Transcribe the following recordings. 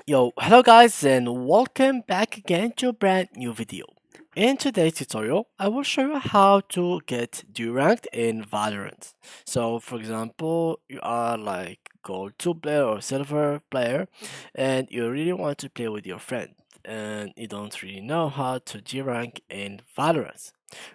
Hello guys and welcome back again to a brand new video. In today's tutorial, I will show you how to get D-ranked in Valorant. So for example, you are like gold 2 player or silver player and you really want to play with your friend and you don't really know how to D-rank in Valorant.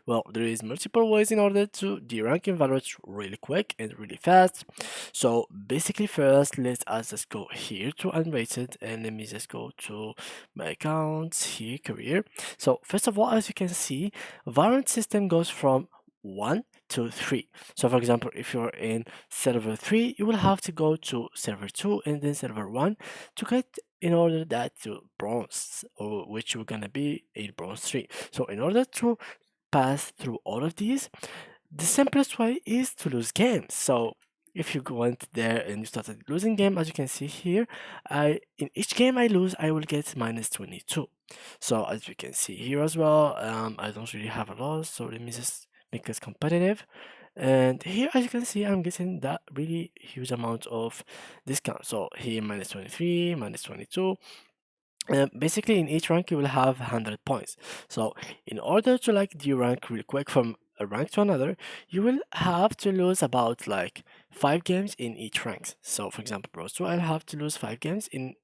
Well, there is multiple ways in order to D-rank in Valorant really quick and really fast. So basically first let us just go here to unrated and let me just go to my accounts here career. So first of all, as you can see, Valorant system goes from 1 to 3. So for example, if you're in server 3, you will have to go to server 2 and then server 1 to get in order that to bronze, or which you're gonna be in bronze 3. So in order to pass through all of these, the simplest way is to lose games. So if you went there and you started losing game, as you can see here, I in each game I lose, I will get minus 22. So as you can see here as well, I don't really have a loss. So let me just make this competitive. And here, as you can see, I'm getting that really huge amount of discount. So here, minus 23, minus 22. Basically, in each rank, you will have 100 points. So, in order to like de-rank real quick from a rank to another, you will have to lose about like 5 games in each rank. So, for example, Bronze 2, I'll have to lose 5 games in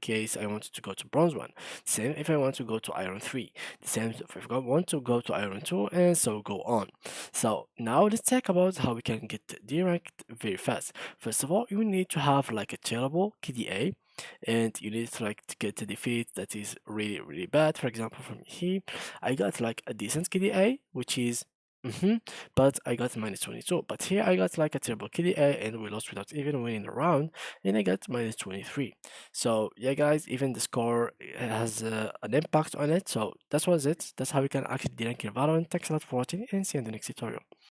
case I wanted to go to Bronze 1. Same if I want to go to Iron 3. The same if I want to go to Iron 2, and so go on. So, now let's talk about how we can get de-ranked very fast. First of all, you need to have like a terrible KDA and you need to like to get a defeat that is really bad. For example, from here I got like a decent KDA which is but I got minus 22. But here I got like a terrible KDA and we lost without even winning the round, and I got minus 23. So yeah guys, even the score has an impact on it. So that was it. That's how we can actually rank in Valorant. Thanks a lot for watching and see you in the next tutorial.